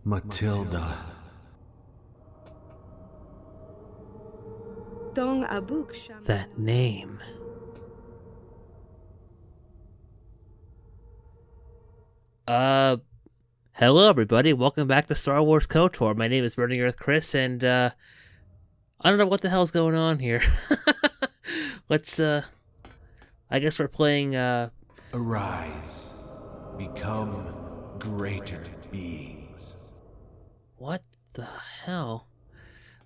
Matilda. That name. Hello everybody, welcome back to Star Wars KOTOR. My name is Burning Earth Chris, and, I don't know what the hell's going on here. Let's, I guess we're playing, Arise. Become greater beings. What the hell?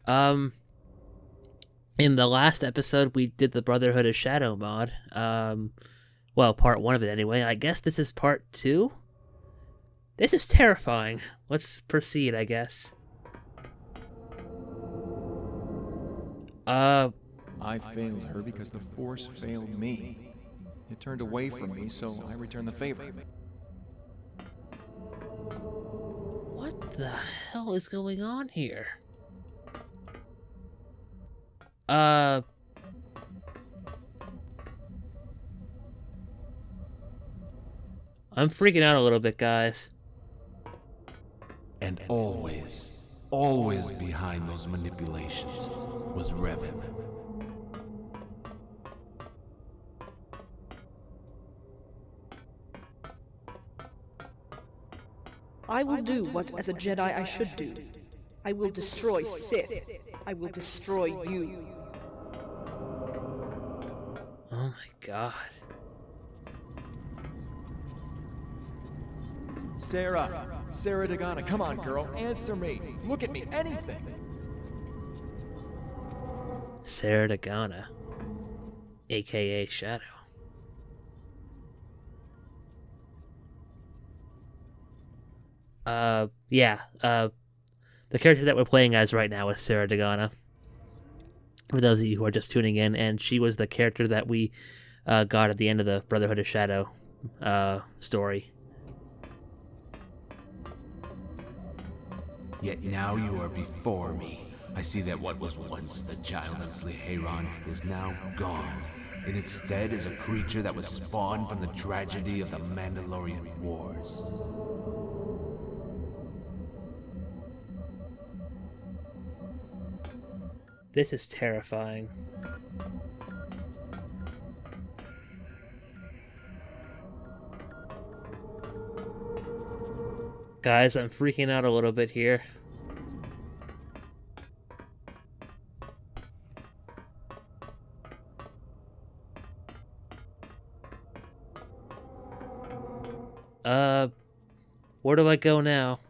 In the last episode, we did the Brotherhood of Shadow mod. Well, part 1 of it anyway. I guess this is part 2? This is terrifying. Let's proceed, I guess. I failed her because the Force failed me. It turned away from me, so I returned the favor. What the hell is going on here? I'm freaking out a little bit, guys. And always behind those manipulations was Revan. I will do what, as a Jedi, I should do. I will destroy Sith. I will destroy you. Oh my god. Sarah Dagana, come on, girl, answer me. Look at me, anything. Sarah Dagana, aka Shadow. The character that we're playing as right now is Sarah Dagana. For those of you who are just tuning in, and she was the character that we got at the end of the Brotherhood of Shadow story. Yet now you are before me. I see that what was once the childless Heron is now gone, and instead is a creature that was spawned from the tragedy of the Mandalorian Wars. This is terrifying. Guys, I'm freaking out a little bit here. Where do I go now?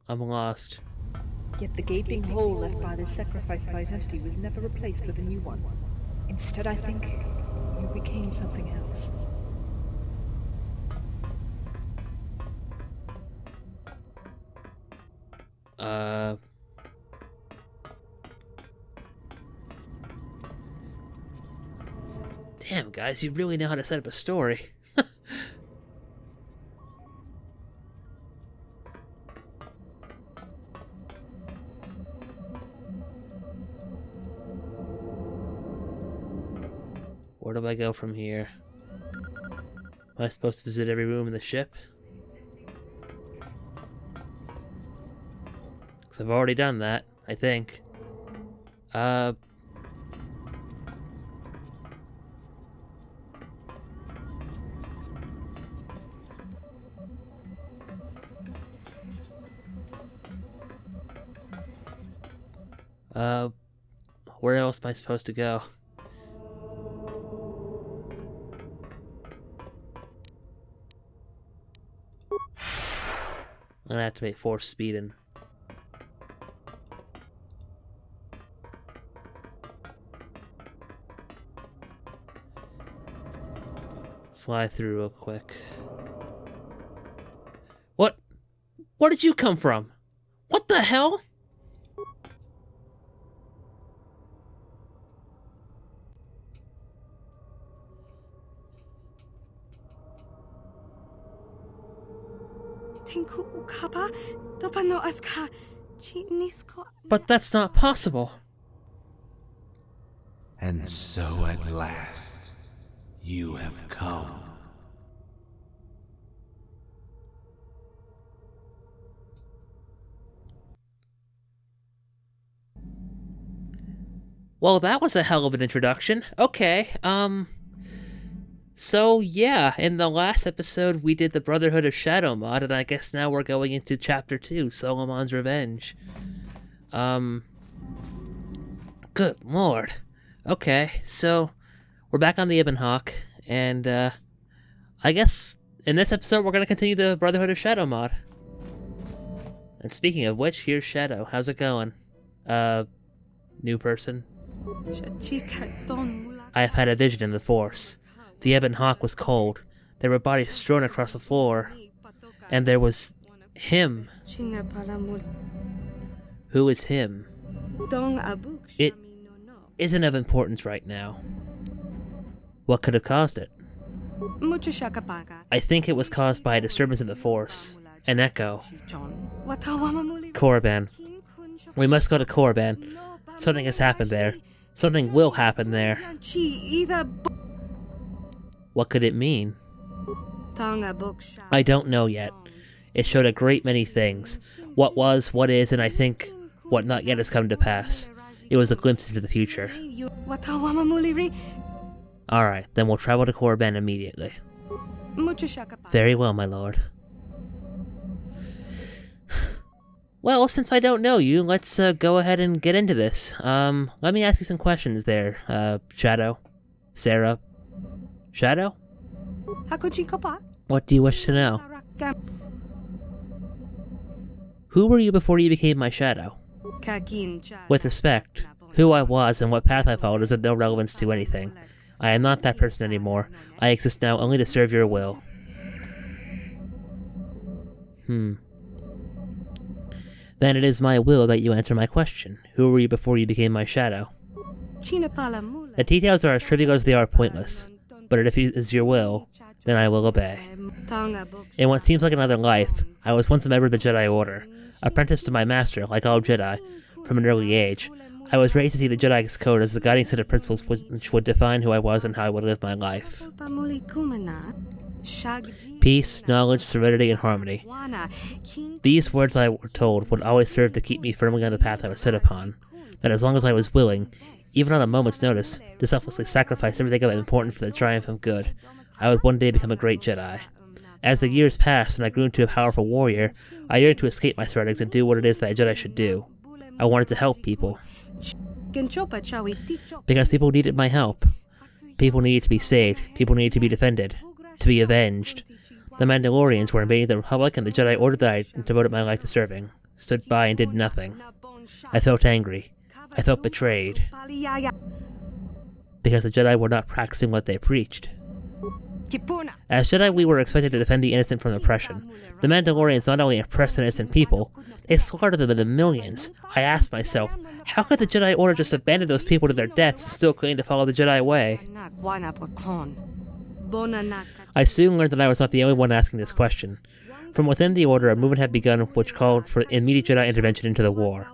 I'm lost. Yet the gaping hole left by the sacrifice of identity was never replaced with a new one. Instead, I think you became something else. Damn, guys, you really know how to set up a story. Where do I go from here? Am I supposed to visit every room in the ship? Because I've already done that, I think. Where else am I supposed to go? I'm gonna activate force speed and fly through real quick. What? Where did you come from? What the hell? But that's not possible. And so at last, you have come. Well, that was a hell of an introduction. Okay, so yeah, in the last episode we did the Brotherhood of Shadow mod, and I guess now we're going into Chapter 2, Solomon's Revenge. Good lord. Okay, so we're back on the Ibn Hawk, and I guess in this episode we're gonna continue the Brotherhood of Shadow mod. And speaking of which, here's Shadow. How's it going? New person? I have had a vision in the Force. The Ebon Hawk was cold. There were bodies strewn across the floor. And there was him. Who is him? It isn't of importance right now. What could have caused it? I think it was caused by a disturbance in the Force. An echo. Korriban. We must go to Korriban. Something has happened there. Something will happen there. What could it mean? I don't know yet. It showed a great many things. What was, what is, and I think what not yet has come to pass. It was a glimpse into the future. Alright, then we'll travel to Korriban immediately. Very well, my lord. Well, since I don't know you, let's go ahead and get into this. Let me ask you some questions there, Shadow. Sarah. Shadow? What do you wish to know? Who were you before you became my shadow? With respect, who I was and what path I followed is of no relevance to anything. I am not that person anymore. I exist now only to serve your will. Then it is my will that you answer my question. Who were you before you became my shadow? The details are as trivial as they are pointless, but if it is your will, then I will obey. In what seems like another life, I was once a member of the Jedi Order, apprenticed to my master, like all Jedi, from an early age. I was raised to see the Jedi's code as the guiding set of principles which would define who I was and how I would live my life. Peace, knowledge, serenity, and harmony. These words I were told would always serve to keep me firmly on the path I was set upon, that as long as I was willing, even on a moment's notice, to selflessly sacrifice everything of important for the triumph of good, I would one day become a great Jedi. As the years passed and I grew into a powerful warrior, I yearned to escape my surroundings and do what it is that a Jedi should do. I wanted to help people. Because people needed my help. People needed to be saved. People needed to be defended. To be avenged. The Mandalorians were invading the Republic, and the Jedi Order that I devoted my life to serving stood by and did nothing. I felt angry. I felt betrayed. Because the Jedi were not practicing what they preached. As Jedi, we were expected to defend the innocent from oppression. The Mandalorians not only oppressed innocent people, they slaughtered them in the millions. I asked myself, how could the Jedi Order just abandon those people to their deaths and still claim to follow the Jedi way? I soon learned that I was not the only one asking this question. From within the Order, a movement had begun which called for immediate Jedi intervention into the war.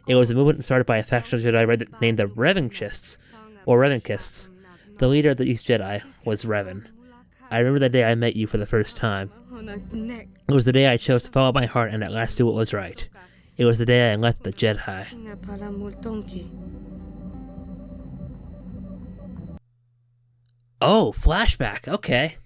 It was a movement started by a faction of Jedi named the Revanchists, or Revanchists. The leader of these Jedi was Revan. I remember the day I met you for the first time. It was the day I chose to follow my heart and at last do what was right. It was the day I left the Jedi. Oh, flashback, okay.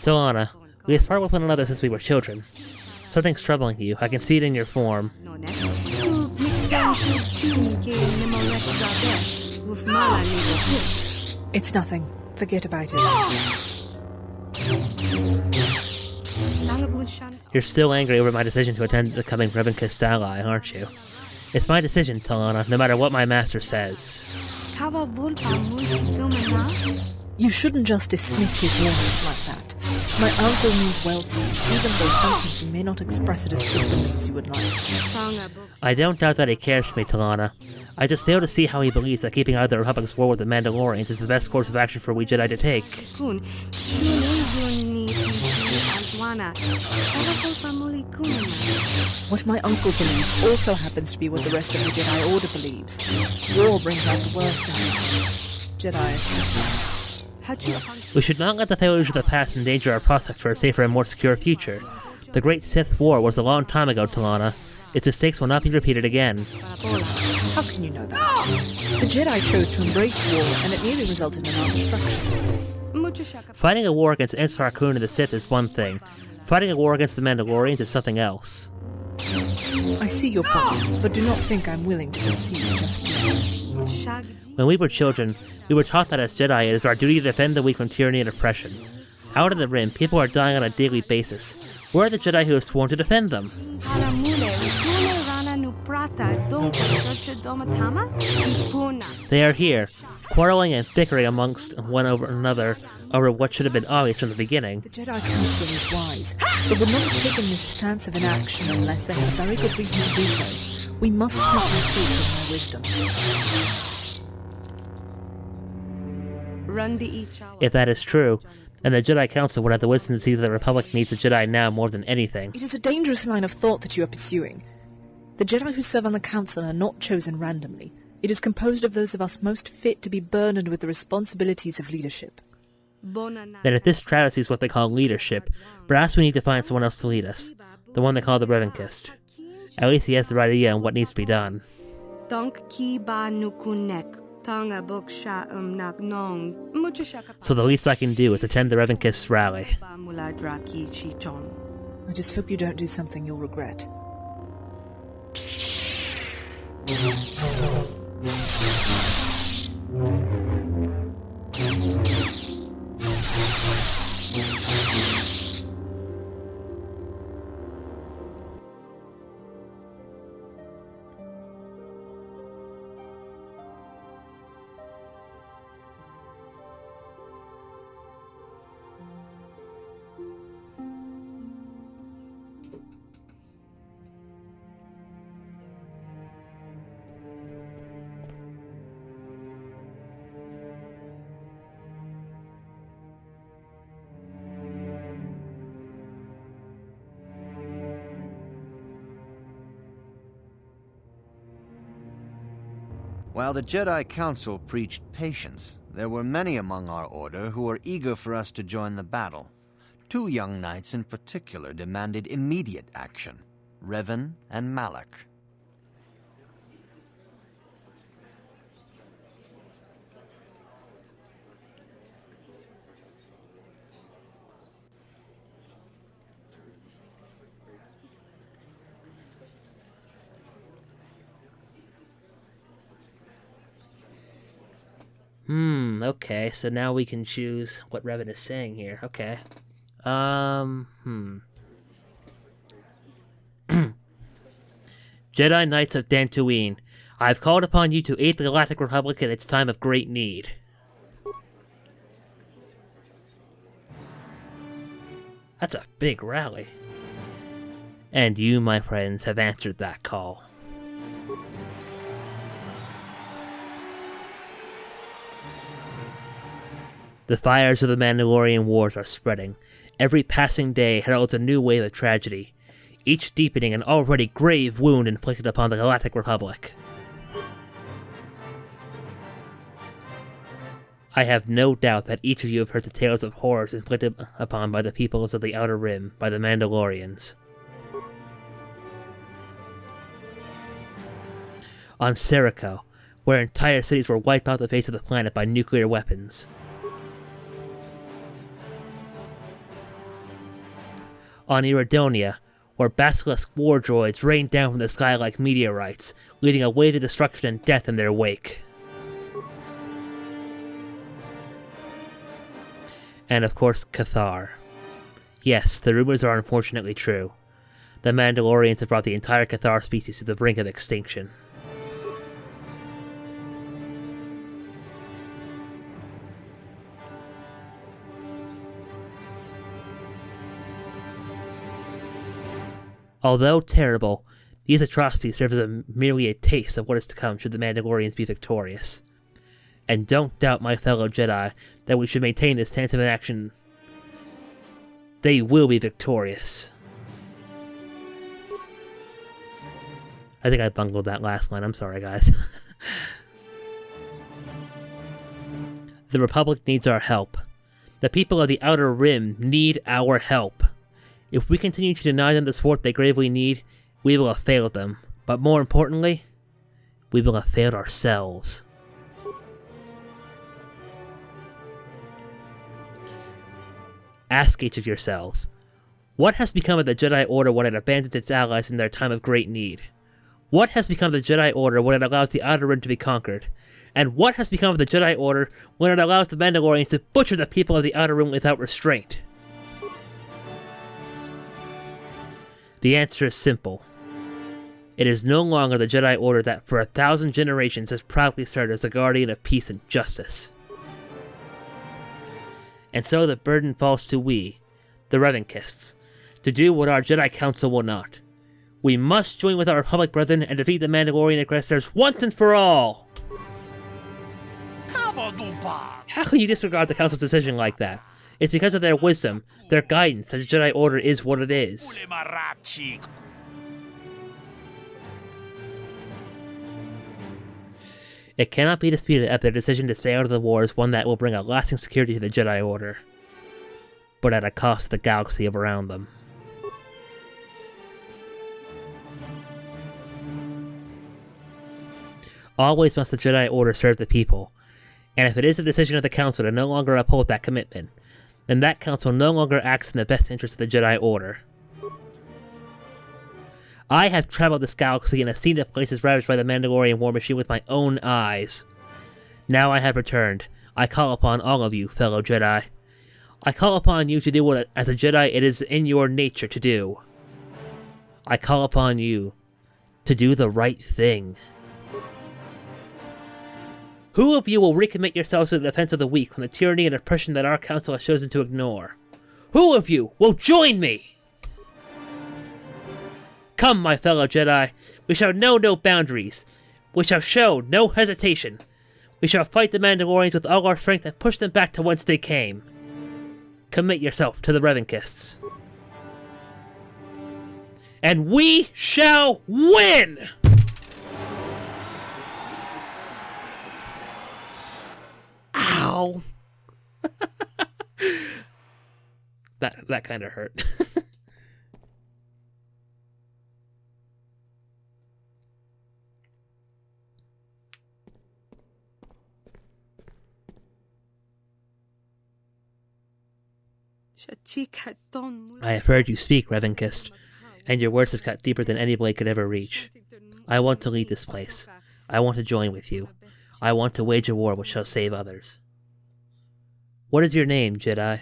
So Anna, we have sparred with one another since we were children. Something's troubling you. I can see it in your form. It's nothing. Forget about it. You're still angry over my decision to attend the coming Revanchist ally, aren't you? It's my decision, Talana, no matter what my master says. You shouldn't just dismiss his warnings like that. My uncle means well for you, even though sometimes he may not express it as openly as you would like. I don't doubt that he cares for me, Talana. I just fail to see how he believes that keeping out of the Republic's war with the Mandalorians is the best course of action for we Jedi to take. What my uncle believes also happens to be what the rest of the Jedi Order believes. War brings out the worst in Jedi. We should not let the failures of the past endanger our prospects for a safer and more secure future. The Great Sith War was a long time ago, Talana. Its mistakes will not be repeated again. How can you know that? The Jedi chose to embrace war, and it nearly resulted in our destruction. Fighting a war against Ensar Kun and the Sith is one thing. Fighting a war against the Mandalorians is something else. I see your point, but do not think I'm willing to concede just yet. When we were children, we were taught that as Jedi it is our duty to defend the weak from tyranny and oppression. Out on the Rim, people are dying on a daily basis. Where are the Jedi who have sworn to defend them? They are here, quarreling and bickering amongst one over another over what should have been obvious from the beginning. The Jedi Council is wise, but would not have taken this stance of inaction unless they had very good reason to do so. We must place faith in their wisdom. If that is true, then the Jedi Council would have the wisdom to see that the Republic needs the Jedi now more than anything. It is a dangerous line of thought that you are pursuing. The Jedi who serve on the Council are not chosen randomly. It is composed of those of us most fit to be burdened with the responsibilities of leadership. Then if this travesty is what they call leadership, perhaps we need to find someone else to lead us. The one they call the Revanchist. At least he has the right idea on what needs to be done. So the least I can do is attend the Revanchist's rally. I just hope you don't do something you'll regret. While the Jedi Council preached patience, there were many among our order who were eager for us to join the battle. 2 young knights in particular demanded immediate action, Revan and Malak. Okay, so now we can choose what Revan is saying here. Okay. Jedi Knights of Dantooine, I have called upon you to aid the Galactic Republic in its time of great need. That's a big rally. And you, my friends, have answered that call. The fires of the Mandalorian Wars are spreading. Every passing day heralds a new wave of tragedy, each deepening an already grave wound inflicted upon the Galactic Republic. I have no doubt that each of you have heard the tales of horrors inflicted upon by the peoples of the Outer Rim by the Mandalorians. On Serico, where entire cities were wiped off the face of the planet by nuclear weapons. On Iridonia, where basilisk war droids rained down from the sky like meteorites, leading a wave of destruction and death in their wake. And of course, KOTOR. Yes, the rumors are unfortunately true. The Mandalorians have brought the entire KOTOR species to the brink of extinction. Although terrible, these atrocities serve as merely a taste of what is to come should the Mandalorians be victorious. And don't doubt, my fellow Jedi, that we should maintain this stance of action. They will be victorious. I think I bungled that last line. I'm sorry, guys. The Republic needs our help. The people of the Outer Rim need our help. If we continue to deny them the support they gravely need, we will have failed them. But more importantly, we will have failed ourselves. Ask each of yourselves, what has become of the Jedi Order when it abandons its allies in their time of great need? What has become of the Jedi Order when it allows the Outer Rim to be conquered? And what has become of the Jedi Order when it allows the Mandalorians to butcher the people of the Outer Rim without restraint? The answer is simple. It is no longer the Jedi Order that for 1,000 generations has proudly served as the guardian of peace and justice. And so the burden falls to we, the Revanchists, to do what our Jedi Council will not. We must join with our Republic brethren and defeat the Mandalorian aggressors once and for all! How can you disregard the Council's decision like that? It's because of their wisdom, their guidance, that the Jedi Order is what it is. It cannot be disputed that their decision to stay out of the war is one that will bring a lasting security to the Jedi Order, but at a cost to the galaxy around them. Always must the Jedi Order serve the people, and if it is the decision of the Council to no longer uphold that commitment, then that Council no longer acts in the best interest of the Jedi Order. I have traveled this galaxy and have seen the places ravaged by the Mandalorian war machine with my own eyes. Now I have returned. I call upon all of you, fellow Jedi. I call upon you to do what, as a Jedi, it is in your nature to do. I call upon you to do the right thing. Who of you will recommit yourselves to the defense of the weak from the tyranny and oppression that our council has chosen to ignore? Who of you will join me? Come, my fellow Jedi, we shall know no boundaries. We shall show no hesitation. We shall fight the Mandalorians with all our strength and push them back to whence they came. Commit yourself to the Revanchists. And we shall win! Ow! that kind of hurt. I have heard you speak, Revanchist, and your words have cut deeper than any blade could ever reach. I want to lead this place. I want to join with you. I want to wage a war which shall save others. What is your name, Jedi?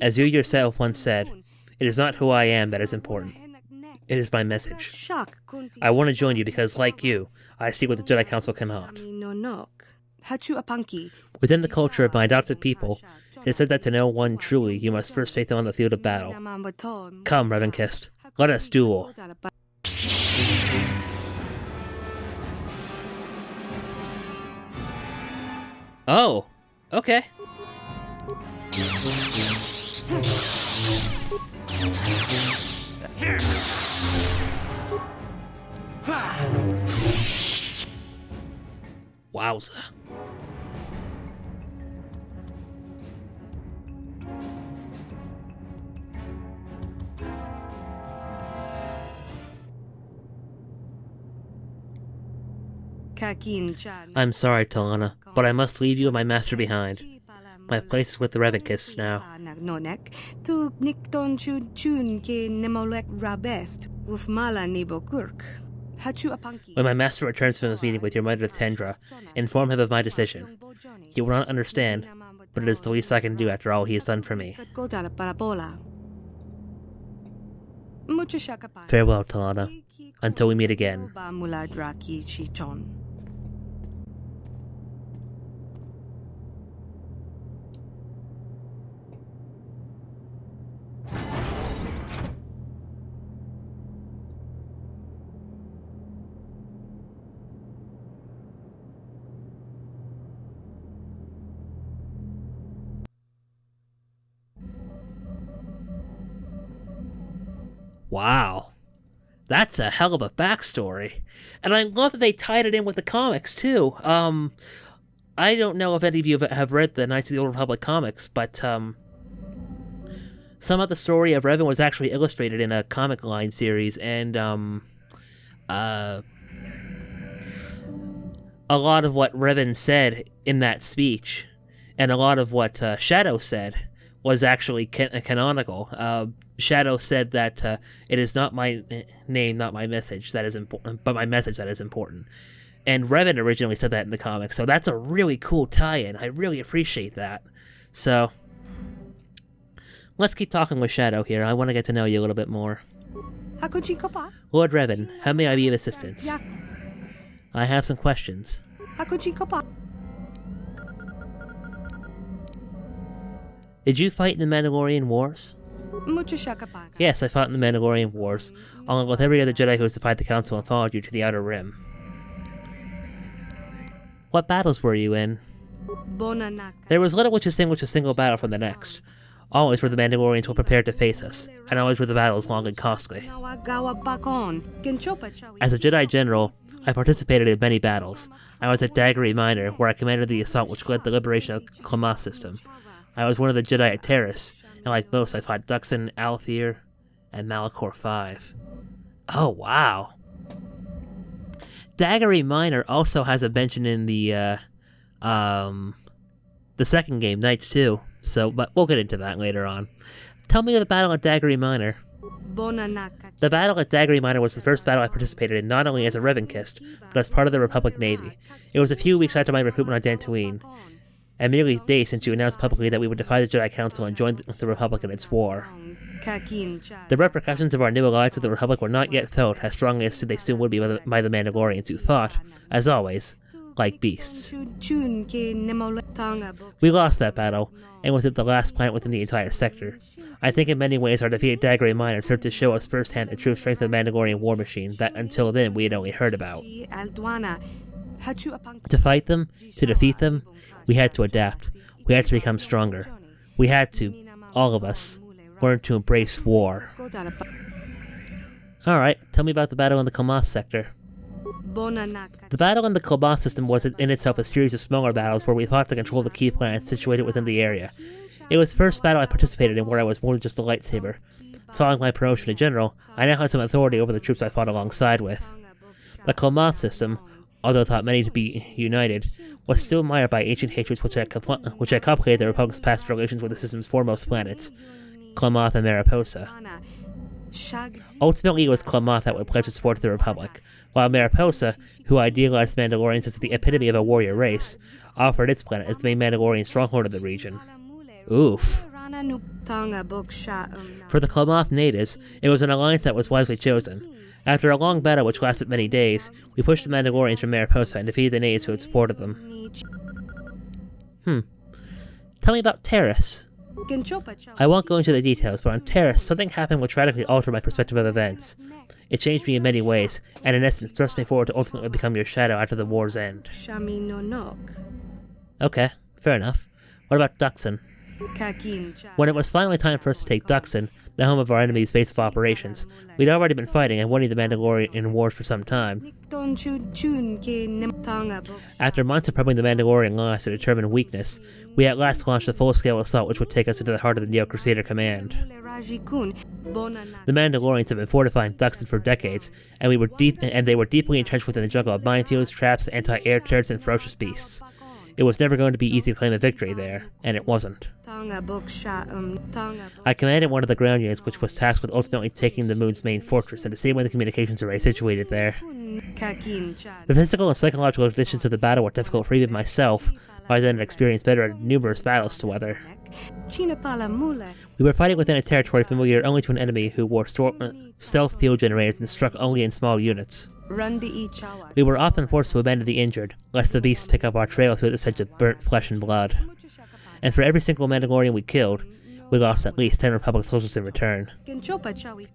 As you yourself once said, it is not who I am that is important. It is my message. I want to join you because, like you, I see what the Jedi Council cannot. Within the culture of my adopted people, it is said that to know one truly, you must first face them on the field of battle. Come, Revanchist, let us duel. Oh, okay. Wowza. I'm sorry, Talana, but I must leave you and my master behind. My place is with the Revanchists now. When my master returns from his meeting with your mother Tendra, inform him of my decision. He will not understand, but it is the least I can do after all he has done for me. Farewell, Talana. Until we meet again. Wow. That's a hell of a backstory. And I love that they tied it in with the comics, too. I don't know if any of you have read the Knights of the Old Republic comics, but some of the story of Revan was actually illustrated in a comic line series, and a lot of what Revan said in that speech, and a lot of what Shadow said, was actually canonical. Shadow said that it is not my name, not my message that is important, but my message that is important. And Revan originally said that in the comics, so that's a really cool tie-in. I really appreciate that. So, let's keep talking with Shadow here. I want to get to know you a little bit more. Lord Revan, how may I be of assistance? I have some questions. Did you fight in the Mandalorian Wars? Yes, I fought in the Mandalorian Wars, along with every other Jedi who has defied the Council and followed you to the Outer Rim. What battles were you in? There was little which distinguished a single battle from the next. Always were the Mandalorians well prepared to face us, and always were the battles long and costly. As a Jedi General, I participated in many battles. I was at Daggery Minor, where I commanded the assault which led the liberation of the Klamath system. I was one of the Jedi at Terrace, and like most, I fought Duxon, Althir, and Malachor V. Oh, wow. Daggery Minor also has a mention in the second game, Knights 2. So, but we'll get into that later on. Tell me of the battle at Daggery Minor. The battle at Daggery Minor was the first battle I participated in, not only as a Revanchist, but as part of the Republic Navy. It was a few weeks after my recruitment on Dantooine, and merely days since you announced publicly that we would defy the Jedi Council and join the Republic in its war. The repercussions of our new alliance with the Republic were not yet felt as strongly as they soon would be by the Mandalorians, who fought, as always, like beasts. We lost that battle, and was it the last planet within the entire sector. I think in many ways our defeat at Daggery Minor served to show us firsthand the true strength of the Mandalorian war machine that until then we had only heard about. To fight them, to defeat them, we had to adapt. We had to become stronger. We had to, all of us, learn to embrace war. Alright, tell me about the battle in the Klamath sector. The battle in the Klamath system was in itself a series of smaller battles where we fought to control the key planets situated within the area. It was the first battle I participated in where I was more than just a lightsaber. Following my promotion to general, I now had some authority over the troops I fought alongside with. The Klamath system, although thought many to be united, was still mired by ancient hatreds which had complicated the Republic's past relations with the system's foremost planets, Klamath and Mariposa. Ultimately, it was Klamath that would pledge its support to the Republic, while Mariposa, who idealized Mandalorians as the epitome of a warrior race, offered its planet as the main Mandalorian stronghold of the region. Oof. For the Klamath natives, it was an alliance that was wisely chosen. After a long battle which lasted many days, we pushed the Mandalorians from Mariposa and defeated the natives who had supported them. Tell me about Terrace. I won't go into the details, but on Terrace, something happened which radically altered my perspective of events. It changed me in many ways, and in essence thrust me forward to ultimately become your shadow after the war's end. Okay, fair enough. What about Duxon? When it was finally time for us to take Duxon, the home of our enemy's base of operations, we'd already been fighting and winning the Mandalorian Wars for some time. After months of probing the Mandalorian lies to determine weakness, we at last launched a full-scale assault which would take us into the heart of the Neo-Crusader Command. The Mandalorians have been fortifying Duxon for decades, and they were deeply entrenched within the jungle of minefields, traps, anti-air turrets, and ferocious beasts. It was never going to be easy to claim a victory there, and it wasn't. I commanded one of the ground units which was tasked with ultimately taking the moon's main fortress and disabling the communications array situated there. The physical and psychological conditions of the battle were difficult for even myself, who I then had experienced veteran of numerous battles to weather. We were fighting within a territory familiar only to an enemy who wore stealth field generators and struck only in small units. We were often forced to abandon the injured, lest the beasts pick up our trail through the scent of burnt flesh and blood. And for every single Mandalorian we killed, we lost at least 10 Republic soldiers in return.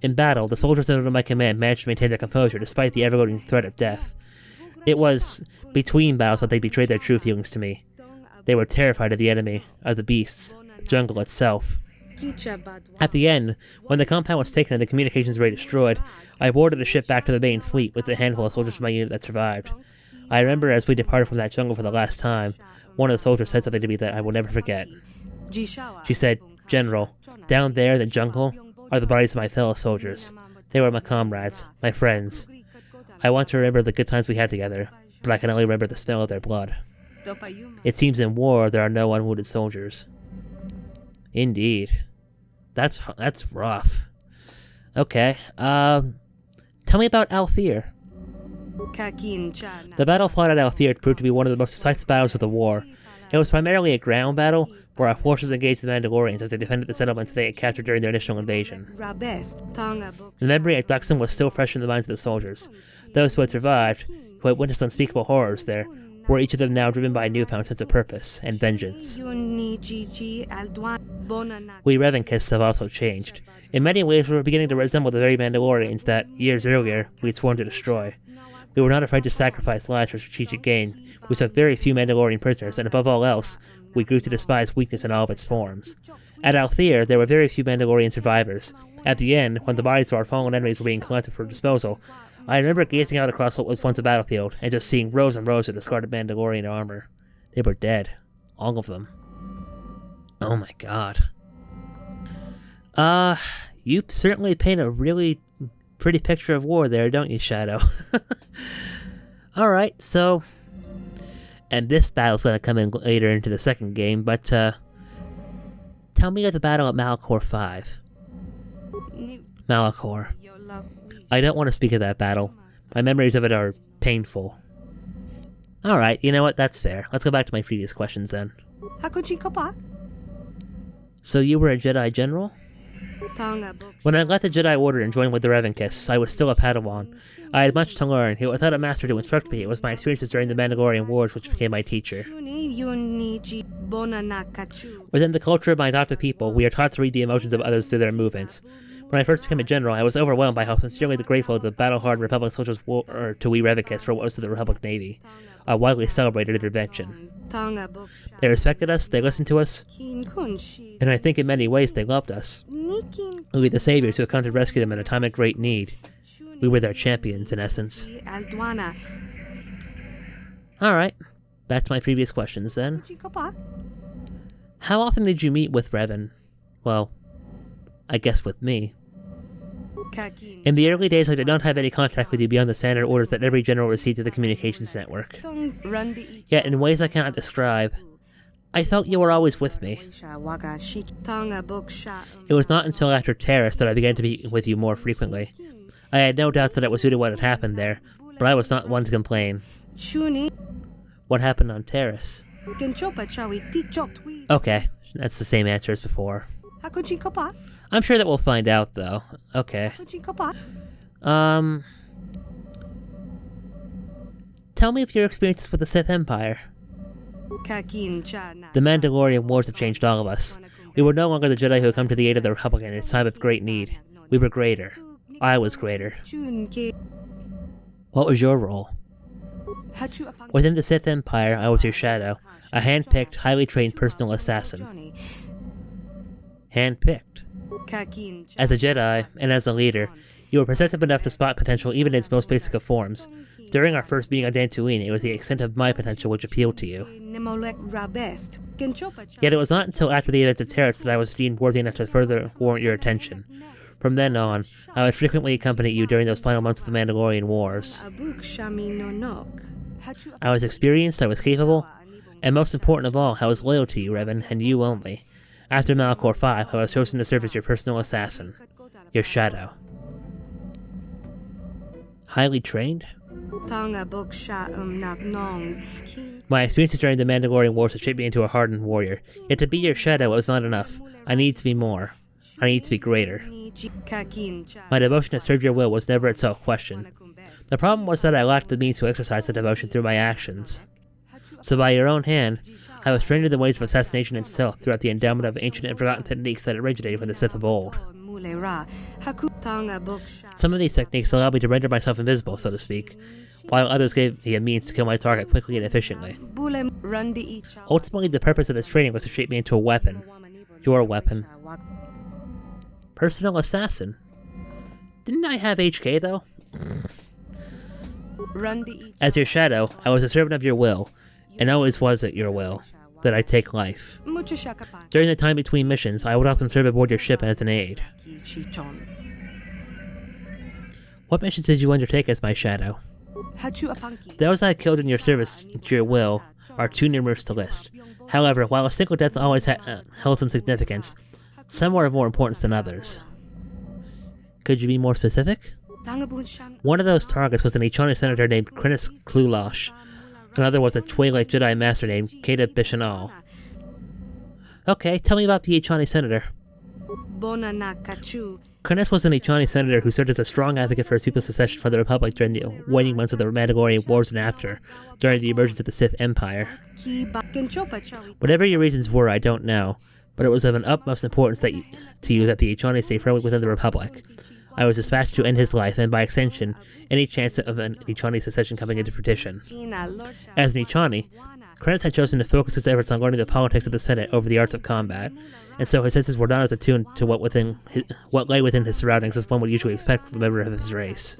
In battle, the soldiers under my command managed to maintain their composure despite the ever-looming threat of death. It was between battles that they betrayed their true feelings to me. They were terrified of the enemy, of the beasts, the jungle itself, At the end, when the compound was taken and the communications array destroyed, I boarded a ship back to the main fleet with a handful of soldiers from my unit that survived. I remember as we departed from that jungle for the last time, one of the soldiers said something to me that I will never forget. She said, "General, down there in the jungle are the bodies of my fellow soldiers. They were my comrades, my friends. I want to remember the good times we had together, but I can only remember the smell of their blood. It seems in war there are no unwounded soldiers." Indeed. That's rough. Okay, tell me about Althir. The battle fought at Althir proved to be one of the most decisive battles of the war. It was primarily a ground battle, where our forces engaged the Mandalorians as they defended the settlements they had captured during their initial invasion. The memory at Duxton was still fresh in the minds of the soldiers. Those who had survived, who had witnessed unspeakable horrors there, were each of them now driven by a newfound sense of purpose and vengeance. We Revanchists have also changed. In many ways, we were beginning to resemble the very Mandalorians that, years earlier, we had sworn to destroy. We were not afraid to sacrifice lives for strategic gain. We took very few Mandalorian prisoners, and above all else, we grew to despise weakness in all of its forms. At Althir, there were very few Mandalorian survivors. At the end, when the bodies of our fallen enemies were being collected for disposal, I remember gazing out across what was once a battlefield, and just seeing rows and rows of discarded Mandalorian armor. They were dead. All of them. Oh my god. You certainly paint a really pretty picture of war there, don't you, Shadow? Alright, so... And this battle's gonna come in later into the second game, but, tell me of the battle at Malachor 5. Malachor. I don't want to speak of that battle. My memories of it are painful. Alright, you know what, that's fair. Let's go back to my previous questions then. So you were a Jedi General? When I left the Jedi Order and joined with the Revanchists, I was still a Padawan. I had much to learn, yet without a master to instruct me, it was my experiences during the Mandalorian Wars which became my teacher. Within the culture of my adopted people, we are taught to read the emotions of others through their movements. When I first became a general, I was overwhelmed by how sincerely grateful the battle-hardened Republic soldiers were to we Revanchists for what was to the Republic Navy, a widely celebrated intervention. They respected us, they listened to us, and I think in many ways they loved us. We were the saviors who had come to rescue them in a time of great need. We were their champions, in essence. Alright, back to my previous questions then. How often did you meet with Revan? Well, I guess with me. In the early days, I did not have any contact with you beyond the standard orders that every general received through the communications network. Yet, in ways I cannot describe, I felt you were always with me. It was not until after Terrace that I began to meet with you more frequently. I had no doubts that it was due to what had happened there, but I was not one to complain. What happened on Terrace? Okay, that's the same answer as before. I'm sure that we'll find out, though. Okay. Tell me of your experiences with the Sith Empire. The Mandalorian Wars have changed all of us. We were no longer the Jedi who had come to the aid of the Republic in its time of great need. We were greater. I was greater. What was your role? Within the Sith Empire, I was your shadow, a hand-picked, highly trained personal assassin. Hand-picked. As a Jedi, and as a leader, you were perceptive enough to spot potential even in its most basic of forms. During our first meeting on Dantooine, it was the extent of my potential which appealed to you. Yet it was not until after the events of Terrace that I was deemed worthy enough to further warrant your attention. From then on, I would frequently accompany you during those final months of the Mandalorian Wars. I was experienced, I was capable, and most important of all, I was loyal to you, Revan, and you only. After Malachor 5, I was chosen to serve as your personal assassin. Your shadow. Highly trained? My experiences during the Mandalorian Wars have shaped me into a hardened warrior. Yet to be your shadow was not enough. I need to be more. I need to be greater. My devotion to serve your will was never itself questioned. The problem was that I lacked the means to exercise the devotion through my actions. So by your own hand, I was trained in the ways of assassination and stealth throughout the endowment of ancient and forgotten techniques that originated from the Sith of old. Some of these techniques allowed me to render myself invisible, so to speak, while others gave me a means to kill my target quickly and efficiently. Ultimately, the purpose of this training was to shape me into a weapon. Your weapon. Personal assassin. Didn't I have HK, though? As your shadow, I was a servant of your will, and always was at your will, that I take life. During the time between missions, I would often serve aboard your ship as an aide. What missions did you undertake as my shadow? Those I killed in your service to your will are too numerous to list. However, while a single death always held some significance, some were of more importance than others. Could you be more specific? One of those targets was an Echani senator named Krennis Klulash. Another was a Twilight Jedi master named Kata Bishanal. Okay, tell me about the Echani senator. Krennis was an Echani senator who served as a strong advocate for his people's secession from the Republic during the waning months of the Mandalorian Wars and after, during the emergence of the Sith Empire. Whatever your reasons were, I don't know, but it was of an utmost importance to you that the Echani stay firmly within the Republic. I was dispatched to end his life, and by extension, any chance of an Echani secession coming into fruition. As an Echani, Krennis had chosen to focus his efforts on learning the politics of the Senate over the arts of combat, and so his senses were not as attuned to what lay within his surroundings as one would usually expect from a member of his race.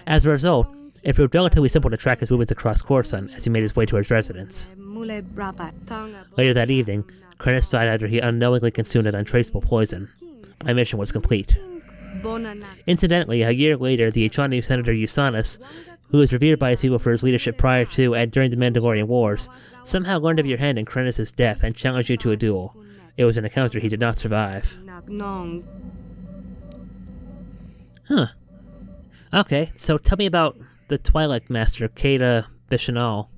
As a result, it proved relatively simple to track his movements across Coruscant as he made his way to his residence. Later that evening, Krennis died after he unknowingly consumed an untraceable poison. My mission was complete. Incidentally, a year later, the Echani Senator Usanus, who was revered by his people for his leadership prior to and during the Mandalorian Wars, somehow learned of your hand in Krennis' death and challenged you to a duel. It was an encounter he did not survive. Huh. Okay, so tell me about the Twilight Master, Kata Bishanal.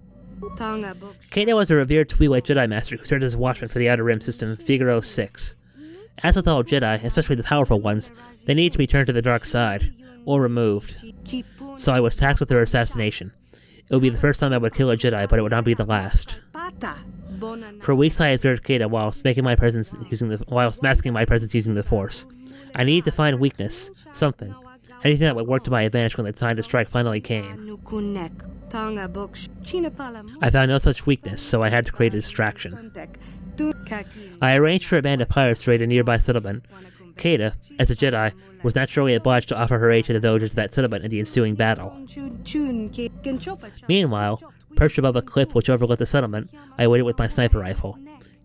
Kata was a revered Twilight Jedi Master who served as a watchman for the Outer Rim system Figaro 6. As with all Jedi, especially the powerful ones, they needed to be turned to the dark side, or removed. So I was tasked with their assassination. It would be the first time I would kill a Jedi, but it would not be the last. For weeks I observed Kata whilst masking my presence using the Force. I needed to find weakness, something, anything that would work to my advantage when the time to strike finally came. I found no such weakness, so I had to create a distraction. I arranged for a band of pirates to raid a nearby settlement. Kata, as a Jedi, was naturally obliged to offer her aid to the villagers of that settlement in the ensuing battle. Meanwhile, perched above a cliff which overlooked the settlement, I waited with my sniper rifle.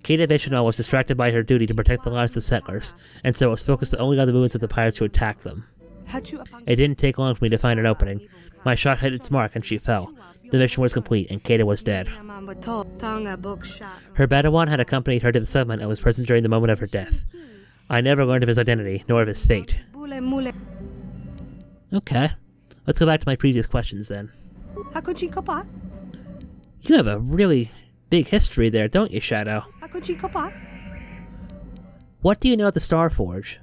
Kata Bishanal was distracted by her duty to protect the lives of the settlers, and so was focused only on the movements of the pirates who attacked them. It didn't take long for me to find an opening. My shot hit its mark and she fell. The mission was complete and Kata was dead. Her Padawan had accompanied her to the settlement and was present during the moment of her death. I never learned of his identity, nor of his fate. Okay, let's go back to my previous questions then. You have a really big history there, don't you, Shadow? What do you know of the Star Forge?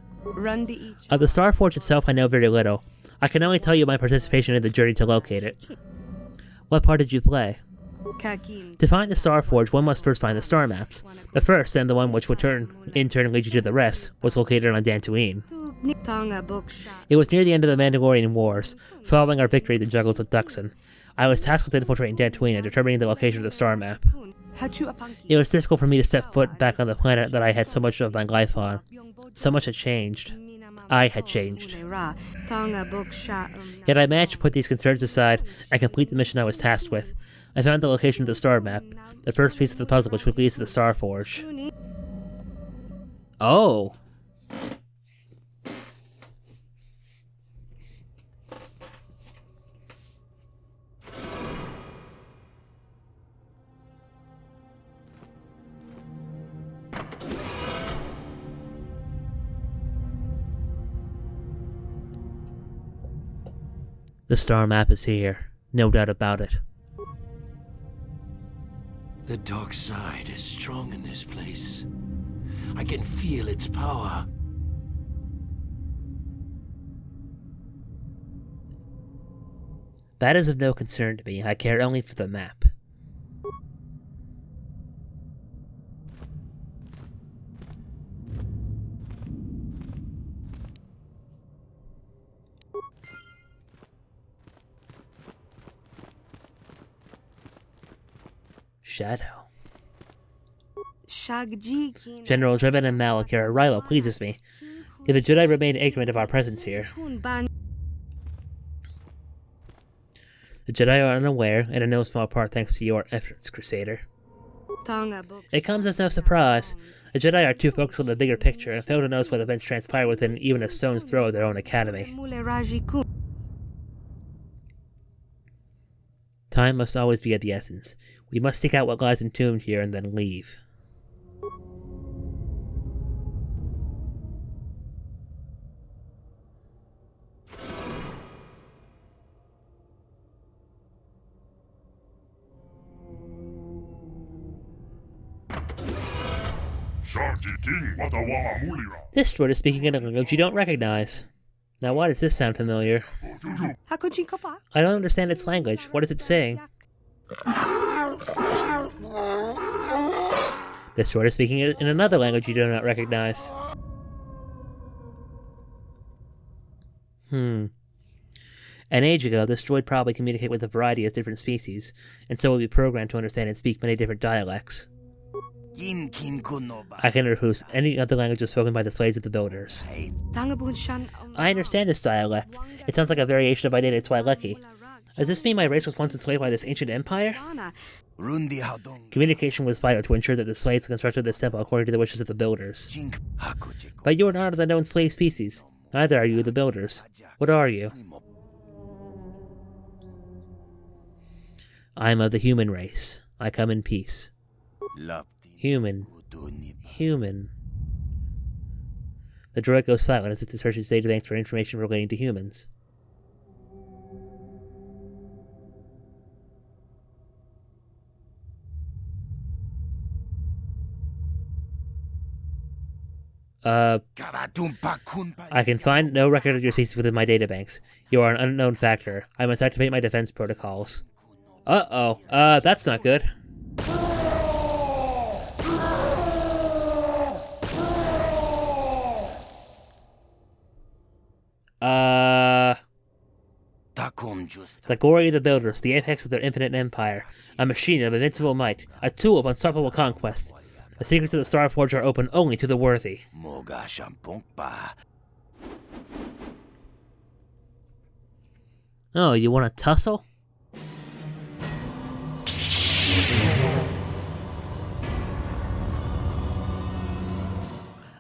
Of the Star Forge itself, I know very little. I can only tell you my participation in the journey to locate it. What part did you play? To find the Star Forge, one must first find the star maps. The first, and the one which would in turn lead you to the rest, was located on Dantooine. It was near the end of the Mandalorian Wars, following our victory in the jungles of Duxon. I was tasked with infiltrating Dantooine and determining the location of the star map. It was difficult for me to step foot back on the planet that I had so much of my life on. So much had changed. I had changed. Yet I managed to put these concerns aside and complete the mission I was tasked with. I found the location of the star map, the first piece of the puzzle which would lead to the Star Forge. Oh! The star map is here, no doubt about it. The dark side is strong in this place. I can feel its power. That is of no concern to me. I care only for the map. Generals Revan and Malak, your arrival pleases me. If the Jedi remain ignorant of our presence here, the Jedi are unaware, and in no small part thanks to your efforts, Crusader. It comes as no surprise. The Jedi are too focused on the bigger picture and fail to notice what events transpire within even a stone's throw of their own academy. Time must always be of the essence. We must seek out what lies entombed here and then leave. This droid is speaking in a language you don't recognize. Now why does this sound familiar? I don't understand its language. What is it saying? This droid is speaking in another language you do not recognize. An age ago, this droid probably communicated with a variety of different species, and so will be programmed to understand and speak many different dialects. I can introduce any other languages spoken by the slaves of the builders. I understand this dialect. It sounds like a variation of my native Twi'leki. Does this mean my race was once enslaved by this ancient empire? Communication was vital to ensure that the slaves constructed this temple according to the wishes of the builders. But you are not of the known slave species. Neither are you the builders. What are you? I am of the human race. I come in peace. Human. Human. The droid goes silent as it searches databanks for information relating to humans. I can find no record of your species within my databanks. You are an unknown factor. I must activate my defense protocols. Uh-oh. That's not good. The glory of the builders, the apex of their infinite empire, a machine of invincible might, a tool of unstoppable conquest. The secrets of the Starforge are open only to the worthy. Oh, you want to tussle?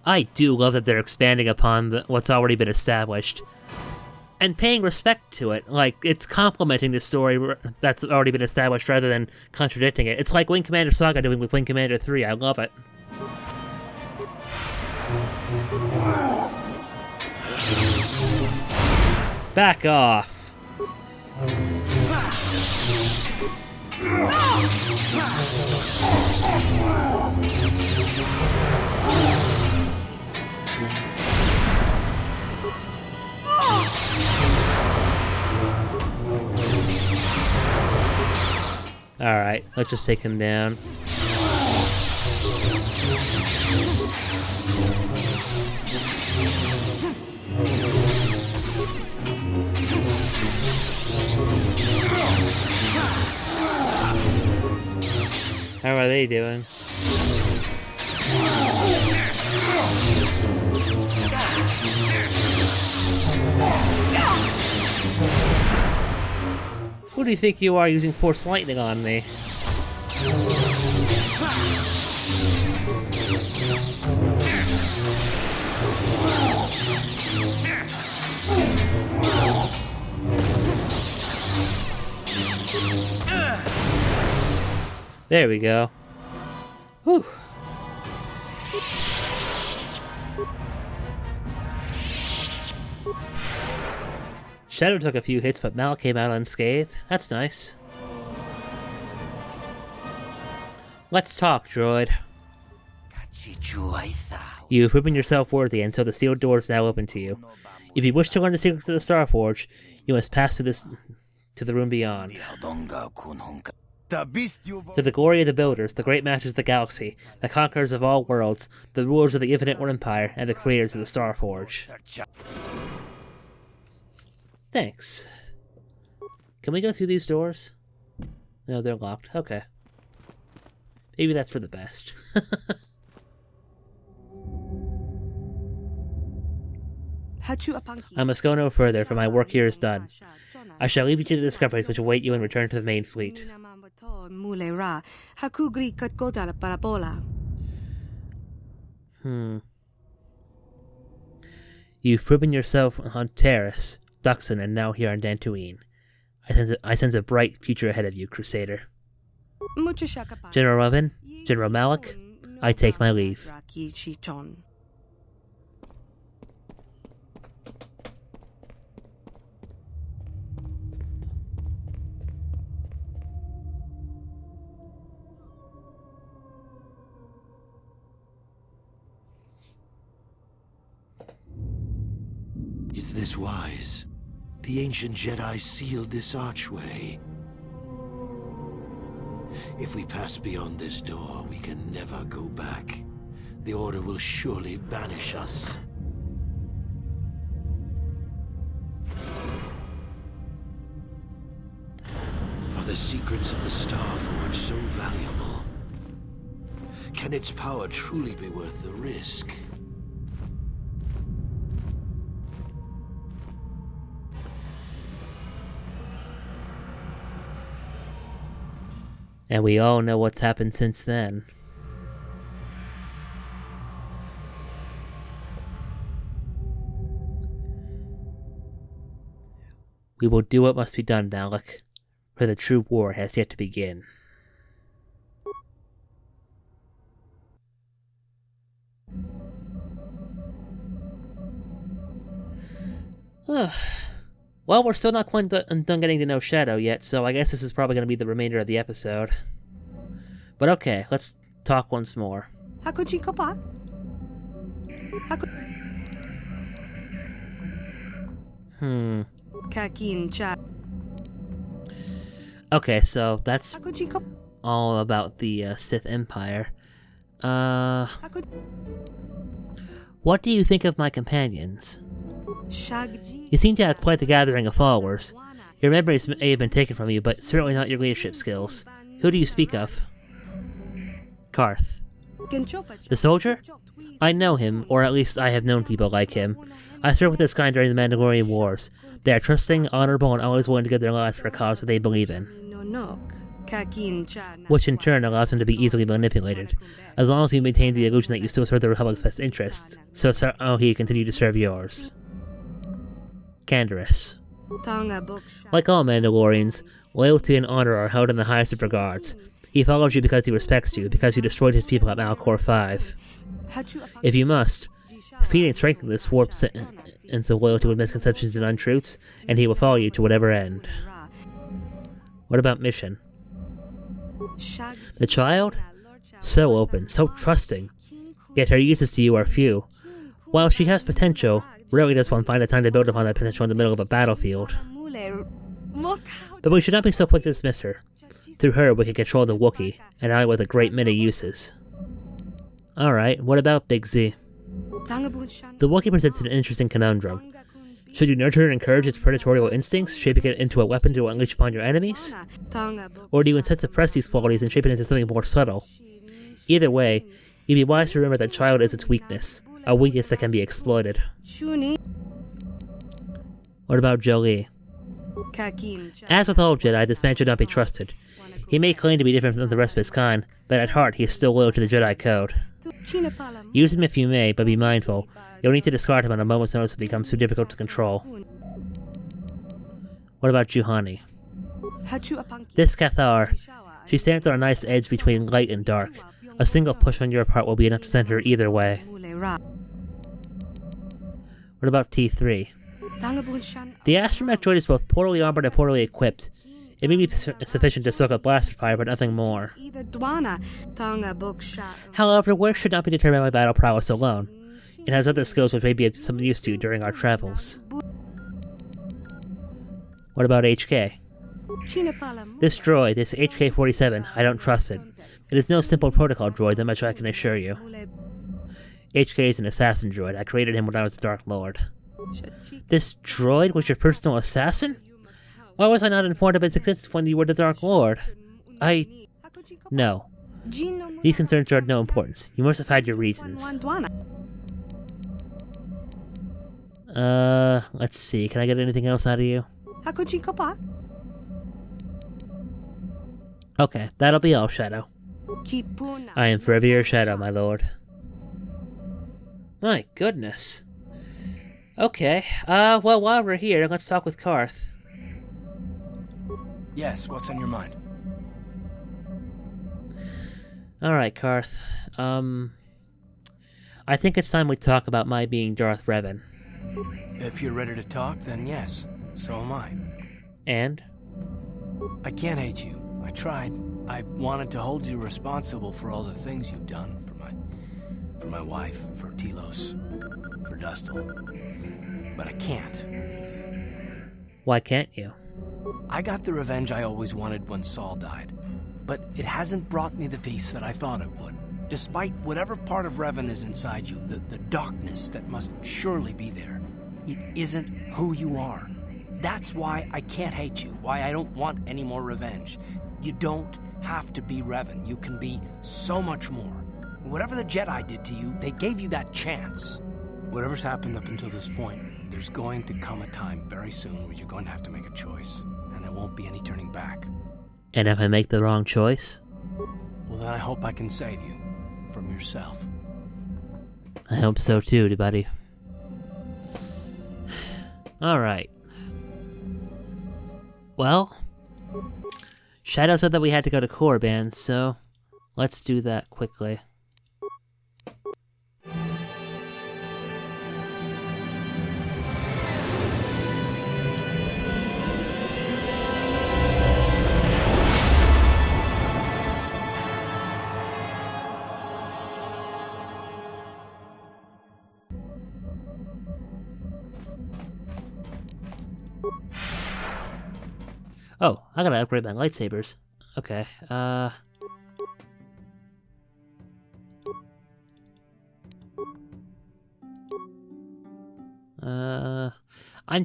I do love that they're expanding upon what's already been established. And paying respect to it, like, it's complementing the story that's already been established rather than contradicting it. It's like Wing Commander Saga doing with Wing Commander 3, I love it. Back off! Alright, let's just take him down. How are they doing? Who do you think you are using Force Lightning on me? There we go. Whew. Shadow took a few hits, but Mal came out unscathed. That's nice. Let's talk, droid. You've proven yourself worthy, and so the sealed door is now open to you. If you wish to learn the secrets of the Starforge, you must pass through this to the room beyond. To the glory of the builders, the great masters of the galaxy, the conquerors of all worlds, the rulers of the infinite empire, and the creators of the Starforge. Thanks. Can we go through these doors? No, they're locked. Okay. Maybe that's for the best. I must go no further, for my work here is done. I shall leave you to the discoveries which await you and return to the main fleet. You've proven yourself on Terrace, Duxon, and now here on Dantooine. I sense a bright future ahead of you, Crusader. General Revan, General Malik, I take my leave. Is this wise? The ancient Jedi sealed this archway. If we pass beyond this door, we can never go back. The Order will surely banish us. Are the secrets of the Star Forge so valuable? Can its power truly be worth the risk? And we all know what's happened since then. We will do what must be done, Malik, for the true war has yet to begin. Well, we're still not quite done getting to know Shadow yet, so I guess this is probably going to be the remainder of the episode. But okay, let's talk once more. Okay, so that's all about the Sith Empire. What do you think of my companions? You seem to have quite the gathering of followers. Your memories may have been taken from you, but certainly not your leadership skills. Who do you speak of? Karth. The soldier? I know him, or at least I have known people like him. I served with this kind during the Mandalorian Wars. They are trusting, honorable, and always willing to give their lives for a cause that they believe in. Which in turn allows them to be easily manipulated, as long as you maintain the illusion that you still serve the Republic's best interests, so he continue to serve yours. Canderous. Like all Mandalorians, loyalty and honor are held in the highest of regards. He follows you because he respects you, because you destroyed his people at Malachor 5. If you must, feed and strengthen this warped sense of loyalty with misconceptions and untruths, and he will follow you to whatever end. What about mission? The child? So open, so trusting, yet her uses to you are few. While she has potential, rarely does one find the time to build upon that potential in the middle of a battlefield. But we should not be so quick to dismiss her. Through her, we can control the Wookiee, and I with a great many uses. Alright, what about Big Z? The Wookiee presents an interesting conundrum. Should you nurture and encourage its predatory instincts, shaping it into a weapon to unleash upon your enemies? Or do you instead suppress these qualities and shape it into something more subtle? Either way, you'd be wise to remember that child is its weakness, a weakness that can be exploited. What about Jolie? As with all Jedi, this man should not be trusted. He may claim to be different from the rest of his kind, but at heart he is still loyal to the Jedi Code. Use him if you may, but be mindful. You'll need to discard him on a moment's notice if he becomes too difficult to control. What about Juhani? This Cathar, she stands on a nice edge between light and dark. A single push on your part will be enough to send her either way. What about T3? The astromech droid is both poorly armored and poorly equipped. It may be sufficient to soak up blaster fire, but nothing more. However, work should not be determined by battle prowess alone. It has other skills which may be of some use to you during our travels. What about HK? This droid, this HK-47, I don't trust it. It is no simple protocol droid, that much I can assure you. HK is an assassin droid. I created him when I was the Dark Lord. This droid was your personal assassin? Why was I not informed of its existence when you were the Dark Lord? No. These concerns are of no importance. You must have had your reasons. Let's see. Can I get anything else out of you? Okay, that'll be all, Shadow. I am forever your shadow, my lord. My goodness. Okay, well, while we're here, let's talk with Karth. Yes, what's on your mind? Alright, Karth. I think it's time we talk about my being Darth Revan. If you're ready to talk, then yes. So am I. And? I can't hate you. I tried. I wanted to hold you responsible for all the things you've done for my wife, for Telos, for Dustil. But I can't. Why can't you? I got the revenge I always wanted when Saul died, but it hasn't brought me the peace that I thought it would. Despite whatever part of Revan is inside you, the darkness that must surely be there, it isn't who you are. That's why I can't hate you, why I don't want any more revenge. You don't have to be Revan. You can be so much more. Whatever the Jedi did to you, they gave you that chance. Whatever's happened up until this point, there's going to come a time very soon where you're going to have to make a choice, and there won't be any turning back. And if I make the wrong choice? Well, then I hope I can save you from yourself. I hope so too, buddy. Alright. Well, Shadow said that we had to go to Korriban, so let's do that quickly. Oh, I gotta upgrade my lightsabers. Okay, I'm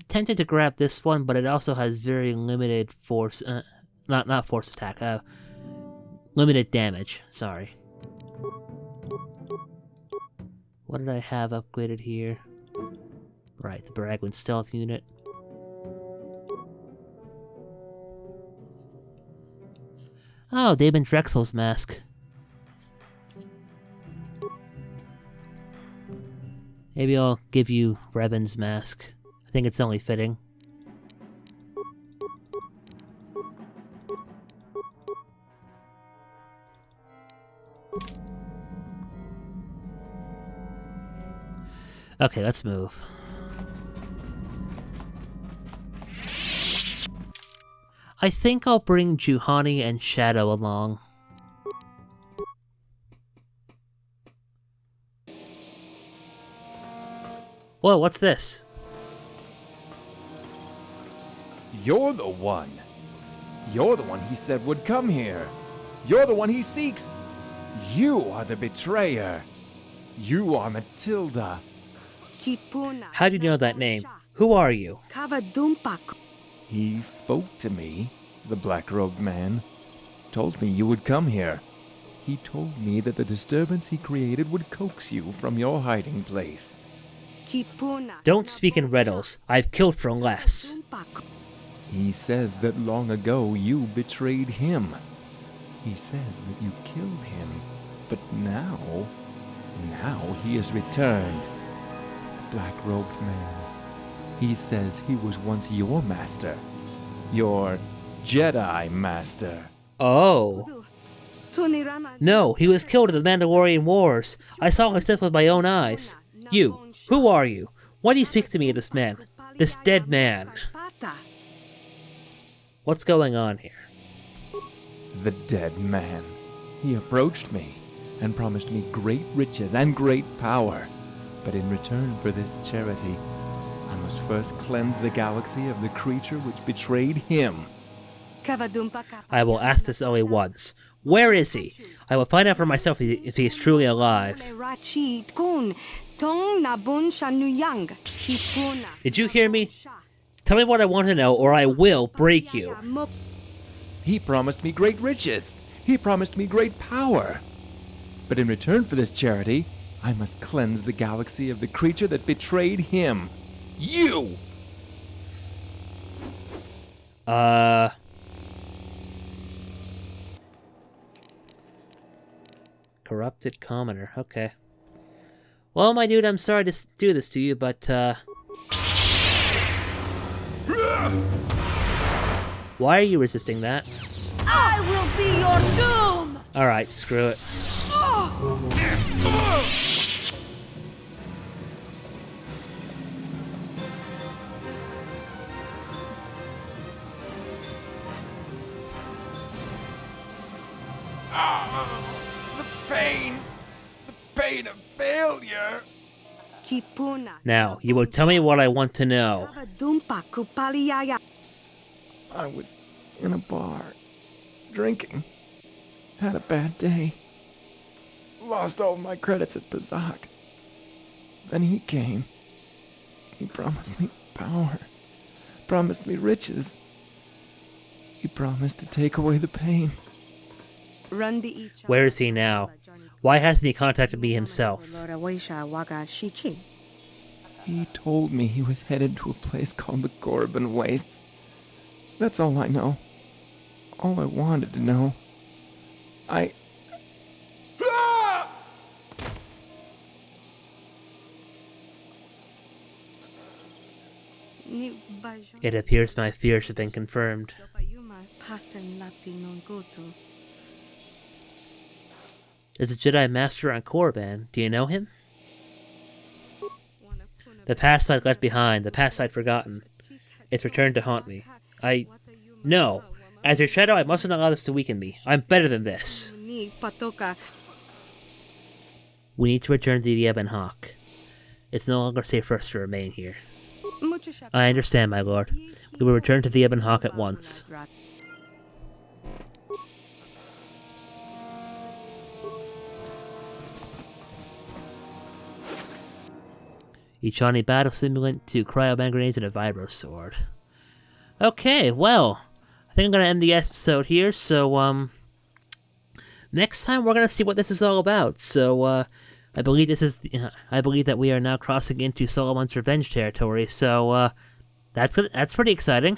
tempted to grab this one, but it also has very limited force, not force attack, limited damage, sorry. What did I have upgraded here? Right, the Baragwin stealth unit. Oh, Damon Drexel's mask. Maybe I'll give you Revan's mask. I think it's only fitting. Okay, let's move. I think I'll bring Juhani and Shadow along. Whoa, what's this? You're the one. You're the one he said would come here. You're the one he seeks. You are the betrayer. You are Matilda. How do you know that name? Who are you? He spoke to me, the black-robed man. Told me you would come here. He told me that the disturbance he created would coax you from your hiding place. Don't speak in riddles. I've killed for less. He says that long ago you betrayed him. He says that you killed him. But now he has returned. The black-robed man. He says he was once your master. Your Jedi master. Oh. No, he was killed in the Mandalorian Wars. I saw his death with my own eyes. You, who are you? Why do you speak to me of this man? This dead man? What's going on here? The dead man. He approached me and promised me great riches and great power. But in return for this charity, I must first cleanse the galaxy of the creature which betrayed him. I will ask this only once. Where is he? I will find out for myself if he is truly alive. Did you hear me? Tell me what I want to know, or I will break you. He promised me great riches. He promised me great power. But in return for this charity, I must cleanse the galaxy of the creature that betrayed him. You! Corrupted commoner, okay. Well, my dude, I'm sorry to do this to you, but, why are you resisting that? I will be your doom! Alright, screw it. The pain of failure. Now, you will tell me what I want to know. I was in a bar, drinking. Had a bad day. Lost all my credits at Bazak. Then he came. He promised me power. Promised me riches. He promised to take away the pain. Where is he now? Why hasn't he contacted me himself? He told me he was headed to a place called the Gorban Wastes. That's all I know. All I wanted to know. It appears my fears have been confirmed. There's a Jedi Master on Korriban. Do you know him? The past I'd left behind, the past I'd forgotten. It's returned to haunt me. No! As your shadow, I mustn't allow this to weaken me. I'm better than this. We need to return to the Ebon Hawk. It's no longer safe for us to remain here. I understand, my lord. We will return to the Ebon Hawk at once. Ichani battle simulant to cryo grenades and a vibro sword. Okay, well, I think I'm gonna end the episode here. So next time we're gonna see what this is all about. So I believe that we are now crossing into Solomon's Revenge territory. So that's pretty exciting.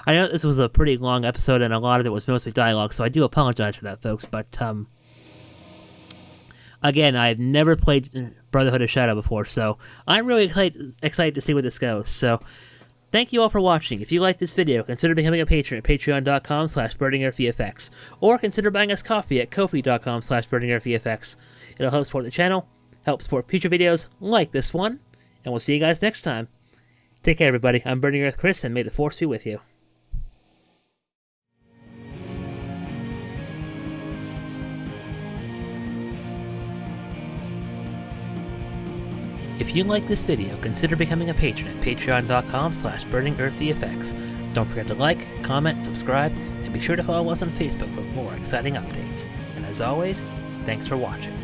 I know this was a pretty long episode and a lot of it was mostly dialogue, so I do apologize for that, folks. But again, I've never played Brotherhood of Shadow before, so I'm really excited to see where this goes. So, thank you all for watching. If you liked this video, consider becoming a patron at patreon.com/BurningerVFX, or consider buying us coffee at ko-fi.com/BurningerVFX. It'll help support the channel, help support future videos like this one, and we'll see you guys next time. Take care, everybody. I'm Burning Earth Chris, and may the Force be with you. If you like this video, consider becoming a patron at patreon.com/BurningEarthVFX. Don't forget to like, comment, subscribe, and be sure to follow us on Facebook for more exciting updates. And as always, thanks for watching.